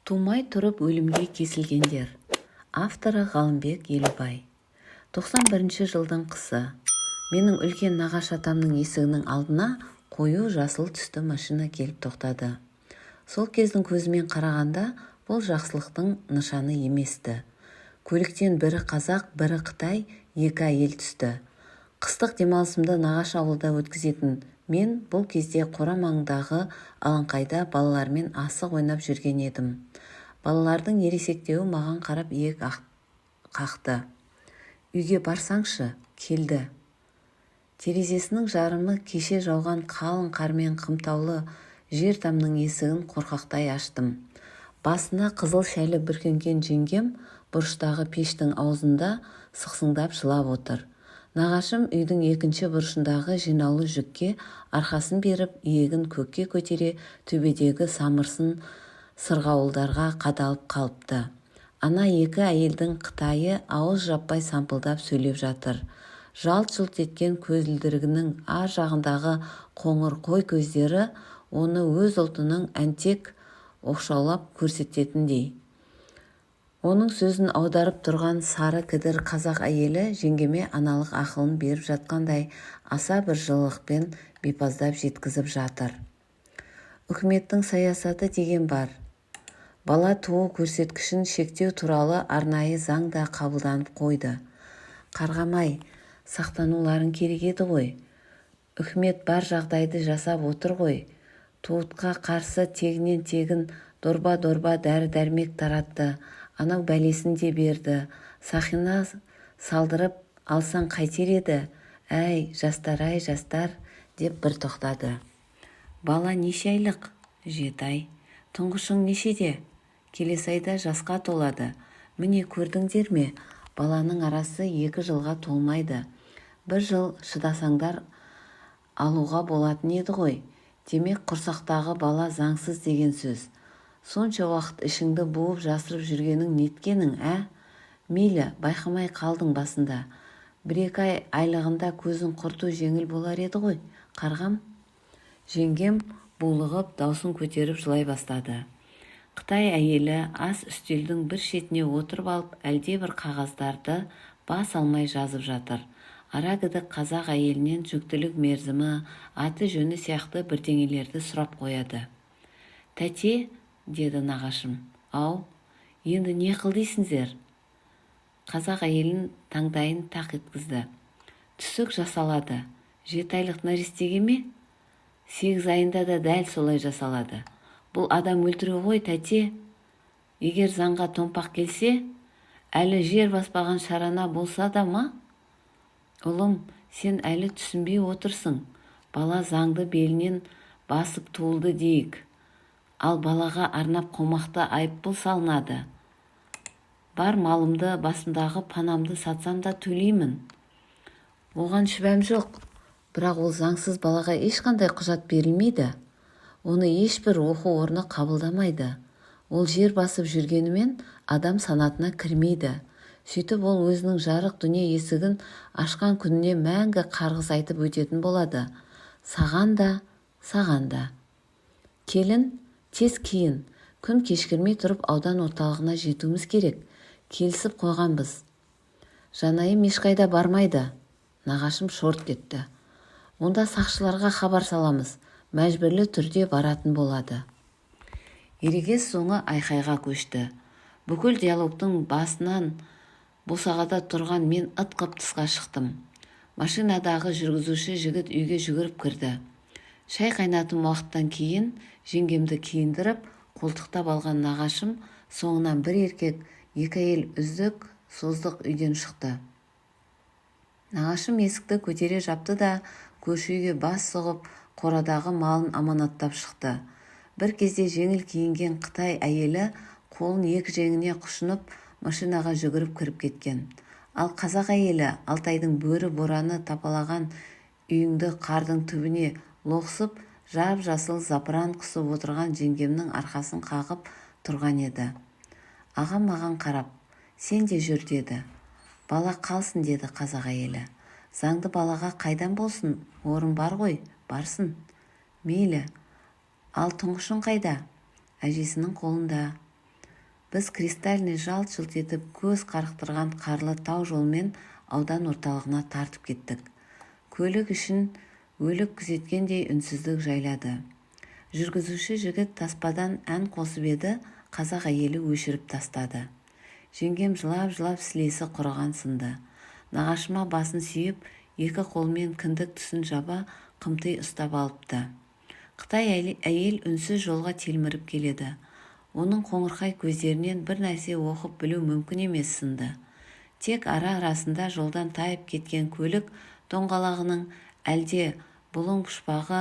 Тумай тұрып өлімге кесілгендер. Авторы Ғалымбек Елубай. 91 жылдың қысы. Менің үлкен нағашы атамның есігінің алдына қою жасыл түсті машина келіп тоқтады. Сол кездің көзімен қарағанда бұл жақсылықтың нышаны еместі. Көліктен бірі қазақ, бірі Қытай, екі әйел түсті. Қыстық демалысымды нағашы ауылда өткізетін мен бұл кезде қора маңындағы алаңқайда балалармен асық ойнап жүрген едім. Балалардың ересектеуі маған қарап иек қақты. Үйге барсаңшы, келді. Терезесінің жарымы кеше жауған қалың қармен қымтаулы жер тамның есігін қорқақтай аштым. Басына қызыл шәлі бүркенген жеңгем бұрыштағы пештің аузында сықсыңдап жылап отыр. Нағашым үйдің екінші бұрышындағы жинаулы жүкке арқасын беріп, иегін көкке көтере төбедегі самырсын сырғауылдарға қадалып қалыпты. Ана екі әйелдің Қытайы ауыз жаппай сампылдап сөйлеп жатыр. Жалт-жұлт еткен көзілдірігінің ар жағындағы қоңыр қой көздері оны өз ұлтының әнтек оқшаулап көрсететіндей. Оның сөзін аударып тұрған сары кідір қазақ әйелі жеңгеме аналық ақылын беріп жатқандай аса бір жылылықпен бипаздап жеткізіп жатыр. Үкіметтің саясаты деген бар. Бала туу көрсеткішін шектеу туралы арнайы заң да қабылданып қойды. Қарғамай, сақтануларың керек еді ғой. Үкімет бар жағдайды жасап отыр ғой. Туытқа қарсы тегінен тегін дорба-дорба дәрі-дәрмек таратты. Анау бәлесін де берді. Сақина салдырып алсаң қайтер еді? Әй, жастар, жастар, деп бір тоқтады. Бала неше айлық? 7 ай. Тұңғышың нешеде? Келесі айда жасқа толады. Міне көрдіңдер ме? Баланың арасы 2 жылға толмайды. 1 жыл шыдасаңдар алуға болатын еді ғой. Демек құрсақтағы бала заңсыз деген сөз. Сонша уақыт ішіңді буып жасырып жүргенің неткенің, Мейлі, байқамай қалдың басында. 1-2 ай айлығында көзін құрту жеңіл болар еді ғой, қарғам. Жеңгем булығып, даусын көтеріп жылай бастады. Қытай әйелі ас үстелдің бір шетіне отырып алып, әлде бір қағаздарды бас алмай жазып жатыр. Арагідік қазақ әйелінен жүктілік мерзімі, аты жөні сияқты бірдеңелерді сұрап қояды. Тәте, деді нағашым. Ау, енді не қыл дейсіңдер? Қазақ әйелін таңдайын тақ еткізді. Түсік жасалады. 7 айлық нәрестеге ме? 8 айында да дәл солай жасалады. Бұл адам өлтіру ғой, тәте. Егер заңға томпақ келсе, әлі жер баспаған шарана болса да ма? Ұлым, сен әлі түсінбей отырсың. Бала заңды белінен басып туылды дейік. Ал балаға арнап қомақты айыппұл салынады. Бар малымды, басымдағы панамды сатсам да төлеймін. Оған шүбәм жоқ. Бірақ ол заңсыз балаға ешқандай құжат берілмейді. Оны ешбір оқу орны қабылдамайды. Ол жер басып жүргенімен адам санатына кірмейді. Сөйтіп ол өзінің жарық дүние есігін ашқан күніне мәңгі қарғыс айтып өтетін болады. Саған да. Келін, тез кейін, күн кешкірмей тұрып аудан орталығына жетуіміз керек. Келісіп қойғанбыз. Жанайым ешқайда бармайды. Нағашым шорт кетті. Онда сақшыларға хабар саламыз. Мәжбүрлі түрде баратын болады. Ерегес соңы айқайға көшті. Бүкіл диалогтың басынан босағада тұрған мен ытқып тысқа шықтым. Машинадағы жүргізуші жігіт үйге жүгіріп кірді. Шай қайнатым уақыттан кейін жеңгемді киіндіріп, қолтықтап алған нағашым соңынан бір еркек, 2 әйел үздік создық үйден шықты. Нағашым есікті көтере жапты да көрші үйге бас сұғып, қорадағы малын аманаттап шықты. Бір кезде жеңіл киінген Қытай әйелі қолын 2 жеңіне құшынып машинаға жүгіріп кіріп кеткен. Ал қазақ әйелі Алтайдың бөрі бораны тапалаған үйіңді қардың түбіне лоқсып, жап-жасыл запыран құсып отырған жеңгемнің арқасын қағып тұрған еді. Ағам маған қарап, сен де жүр деді. Бала қалсын, деді қазақ әйелі. Заңды балаға қайдан болсын, орын бар ғой, барсын. Мейлі, ал тұңғышың қайда? Әжесінің қолында. Біз кристальный жалт-жұлт етіп көз қарықтырған қарлы тау жолмен аудан орталығына тартып кеттік. Көлік ішін өлік күзеткендей үнсіздік жайлады. Жүргізуші жігіт таспадан ән қосып еді, қазақ әйелі өшіріп тастады. Жеңгем жылап-жылап сілесі құрыған сынды. Нағашыма басын сүйіп, екі қолмен кіндік тұсын жаба қымтай ұстап алыпты. Қытай әйел үнсіз жолға телміріп келеді. Оның қоңырқай көздерінен бір нәрсе оқып білу мүмкін емес сынды. Тек ара-арасында жолдан тайып кеткен көлік доңғалағының әлде бұлың пұшпағы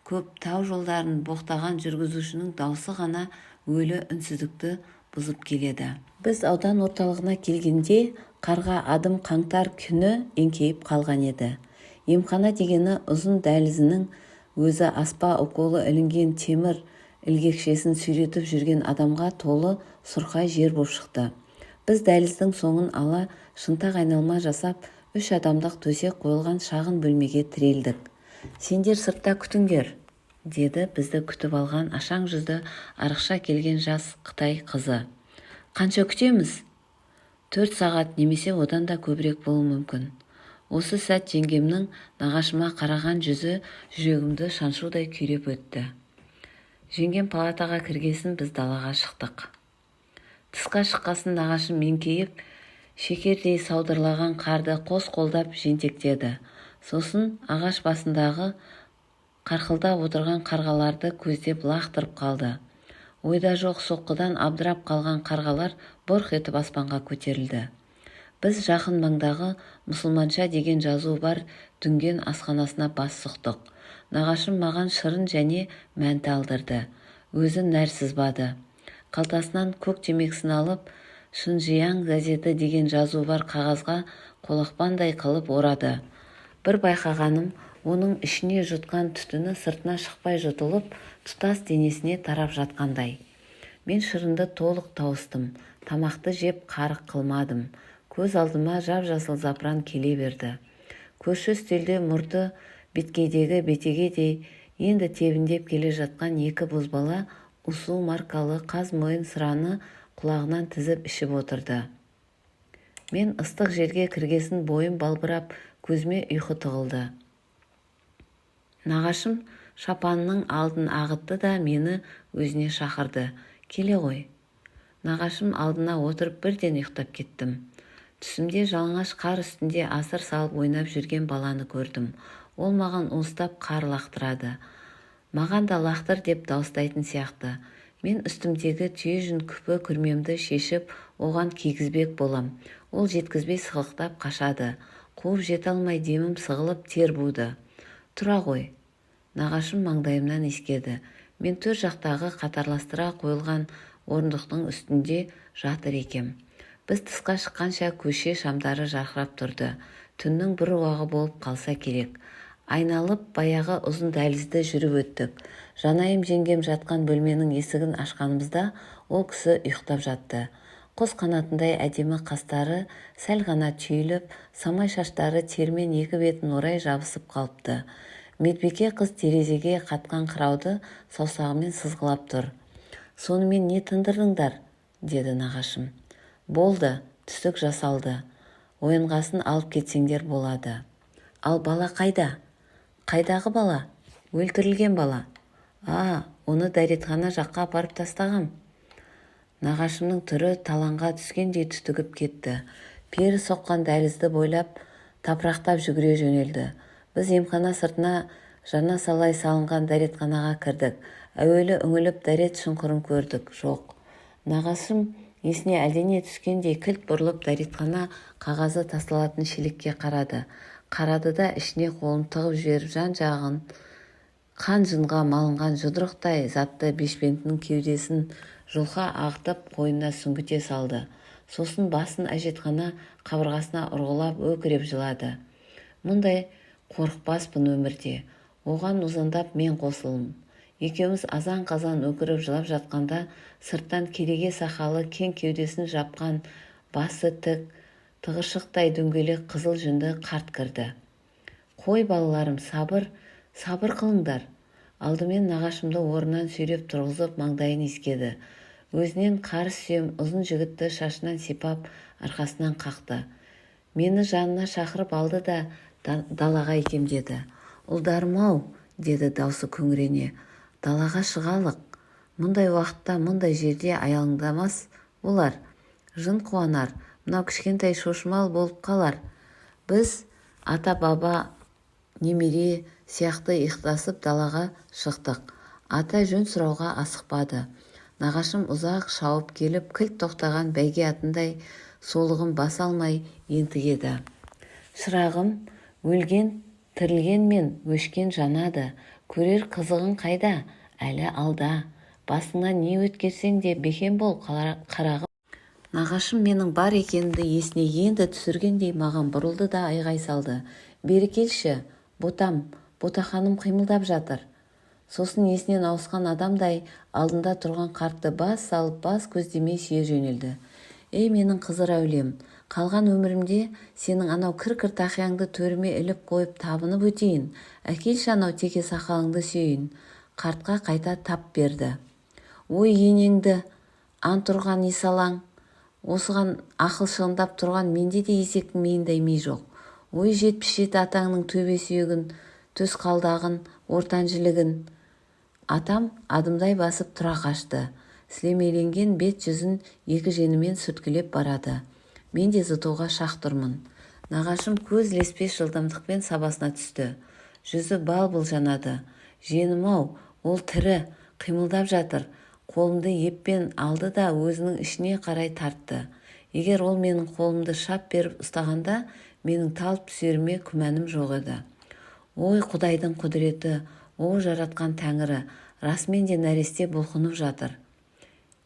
көп тау жолдарын боқтаған жүргізушінің даусы ғана өлі үнсіздікті бұзып келеді. Біз аудан орталығына келгенде қарға адым қаңтар күні еңкейіп қалған еді. Емхана дегені ұзын дәлізінің өзі аспа уколы ілінген темір ілгекшесін сүйретіп жүрген адамға толы сұрқай жер боп шықты. Біз дәліздің соңын ала шынтақ айналма жасап 3 адамдық төсек қойылған шағын бөлмеге тірелдік. Сендер сыртта күтіңдер, деді бізді күтіп алған ашаң жүзді арықша келген жас Қытай қызы. Қанша күтеміз? 4 сағат немесе одан да көбірек болуы мүмкін. Осы сәт жеңгемнің нағашыма қараған жүзі жүрегімді шаншудай күйреп өтті. Жеңгем палатаға кіргесін біз далаға шықтық. Тысқа шыққасын нағашым еңкейіп, шекердей саудырлаған қарды қос қолдап жентектеді. Сосын ағаш басындағы қарқылдап отырған қарғаларды көздеп лақтырып қалды. Ойда жоқ соққыдан абдырап қалған қарғалар бұрқ етіп аспанға көтерілді. Біз жақын маңдағы мұсылманша деген жазуы бар дүнген асханасына бас сұқтық. Нағашым маған шырын және мәнті алдырды. Өзі нәр сызбады. Қалтасынан көк темекісін алып, Шынжияң газеті деген жазуы бар қағазға қолақпандай қылып орады. Бір байқағаным, оның ішіне жұтқан түтіні сыртына шықпай жұтылып, тұтас денесіне тарап жатқандай. Мен шырынды толық тауыстым. Тамақты жеп қарық қылмадым. Көз алдыма жап-жасыл запыран келе берді. Көрші үстелде мұрты беткейдегі бетегедей енді тебіндеп келе жатқан екі бозбала Усу маркалы қаз мойын сыраны құлағынан тізіп ішіп отырды. Мен ыстық жерге кіргесін бойым балбырап, көзіме ұйқы тығылды. Нағашым шапанының алдын ағытты да мені өзіне шақырды. Келе ғой. Нағашым алдына отырып бірден ұйықтап кеттім. Түсімде жалаңаш қар үстінде асыр салып ойнап жүрген баланы көрдім. Ол маған уыстап қар лақтырады. Маған да лақтыр деп дауыстайтын сияқты. Мен үстімдегі түйе жүн күпі күрмемді шешіп, оған кигізбек болам. Ол жеткізбей сығықтап қашады. Қуып жете алмай демім сығылып тер буды. Тұра ғой. Нағашым маңдайымнан иіскеді. Мен төр жақтағы қатарластыра қойылған орындықтың үстінде жатыр екем. Біз тысқа шыққанша көше шамдары жарқырап тұрды. Түннің бір уағы болып қалса керек. Айналып баяғы ұзын дәлізді жүріп өттік. Жанайым жеңгем жатқан бөлменің есігін ашқанымызда ол кісі ұйықтап жатты. Қос қанатындай әдемі қастары сәл ғана түйіліп, самай шаштары термен екі бетін орай жабысып қалыпты. Медбике қыз терезеге қатқан қырауды саусағымен сызғылап тұр. Сонымен не тындырдыңдар? Деді нағашым. Болды, түсік жасалды. Ойынғасын алып кетсеңдер болады. Ал бала қайда? Қайдағы бала? Өлтірілген бала. Оны дәретхана жаққа апарып тастағам. Нағашымның түрі таланға түскендей түтігіп кетті. Пері соққан дәлізді бойлап, тапырақтап жүгіре жөнелді. Біз емхана сыртына жаңа салай салынған дәретханаға кірдік. Әуелі үңіліп дәрет шұңқырын көрдік. Жоқ. Нағашым есіне әлдене түскендей кілт бұрылып дәретхана қағазы тасталатын шелекке қарады. Қарады да ішіне қолын тығып жіберіп жан-жағын қан жынға малынған жұдырықтай затты бешпентінің кеудесін жұлқа ағытып қойнына сүңгіте салды. Сосын басын әжетхана қабырғасына ұрғылап өкіреп жылады. Мұндай қорықпаспын өмірде. Оған ұзандап мен қосылым. Екеуміз азан-қазан өкіріп жылап жатқанда сырттан кереге сақалы кең кеудесін жапқан басы тік, тығыршықтай дөңгелек қызыл жүнді қарт кірді. Қой балаларым, сабыр қылыңдар. Алдымен нағашымды орнынан сүйреп тұрғызып маңдайын иіскеді. Өзінен қарыс сүйем ұзын жігітті шашынан сипап арқасынан қақты. Мені жанына шақырып алды да далаға икемдеді. Ұлдарым-ау, деді даусы күңірене. Далаға шығалық. Мұндай уақытта мұндай жерде аялыңдамас болар. Жын қуанар, мынау кішкентай шошымал болып қалар. Біз ата-баба, немере сияқты иықтасып далаға шықтық. Ата жөн сұрауға асықпады. Нағашым ұзақ шауып келіп, кілт тоқтаған бәйге атындай солығын баса алмай ентігеді. Шырағым, өлген тірілген мен өшкен жанады. Көрер қызығың қайда? Әлі алда. Басыңа не өткерсең де бекем бол, қарағым. Нағашым менің бар екенімді есіне енді түсіргендей маған бұрылды да айғай салды. Бері келші, ботам, ботаханым қимылдап жатыр. Сосын есінен ауысқан адамдай алдында тұрған қартты бас салып бас көздемей сүйе жөнелді. Ей менің қызыр әулем, қалған өмірімде сенің анау кір-кір тақияңды төріме іліп қойып табынып өтейін. Әкелші анау теке сақалыңды сүйейін. Қартқа қайта тап берді. Ой енеңді, ант ұрған исалаң. Осыған ақыл шығындап тұрған менде де есектің миындай ми жоқ. Ой 77 атаңның төбе сүйегін, төс қалдағын, ортан жілігін. Атам адымдай басып тұра қашты. Сілемейленген бет жүзін екі женімен сүрткілеп барады. Мен де зытуға шақ тұрмын. Нағашым көз ілеспес жылдамдықпен сабасына түсті. Жүзі бал-бұл жанады. Женім-ау, ол тірі, қимылдап жатыр. Қолымды еппен алды да өзінің ішіне қарай тартты. Егер ол менің қолымды шап беріп ұстағанда, менің талып түсеріме күмәнім жоқ еді. Ой Құдайдың құдіреті, о жаратқан тәңірі, расымен де нәресте бұлқынып жатыр.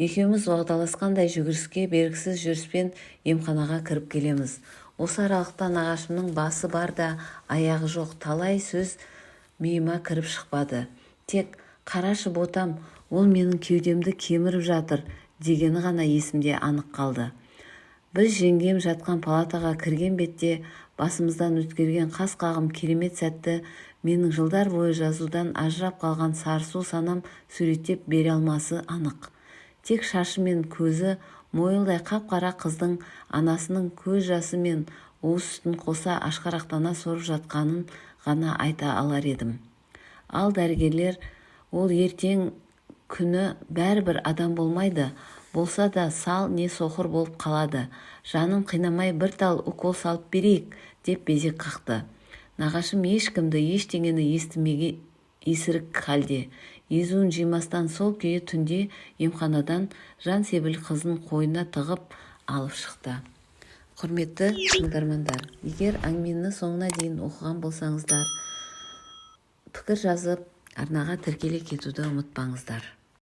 Екеуміз уағдаласқандай жүгіріске бергісіз жүріспен емханаға кіріп келеміз. Осы аралықта нағашымның басы бар да аяғы жоқ, талай сөз миыма кіріп шықпады. Тек қарашы ботам, ол менің кеудемді кеміріп жатыр дегені ғана есімде анық қалды. Біз жеңгем жатқан палатаға кірген бетте басымыздан өткерген қас қағым керемет сәтті менің жылдар бойы жазудан ажырап қалған сарысу санам суреттеп бере алмасы анық. Тек шашы мен көзі мойылдай қап-қара қыздың анасының көз жасы мен уыз сүтін қоса ашқарақтана сорып жатқанын ғана айта алар едім. Ал дәрігерлер, ол ертең күні бәрібір адам болмайды, болса да сал не соқыр болып қалады. Жанын қинамай бір тал укол салып берейік, деп безек қақты. Нағашым ешкімді, ештеңені естімеге есірік халде. Езуін жимастан сол күйі түнде емханадан жан себіл қызын қойнына тығып алып шықты. Құрметті тыңдармандар, егер әңгімені соңына дейін оқыған болсаңыздар, пікір жазып, арнаға тіркеле кетуді ұмытпаңыздар.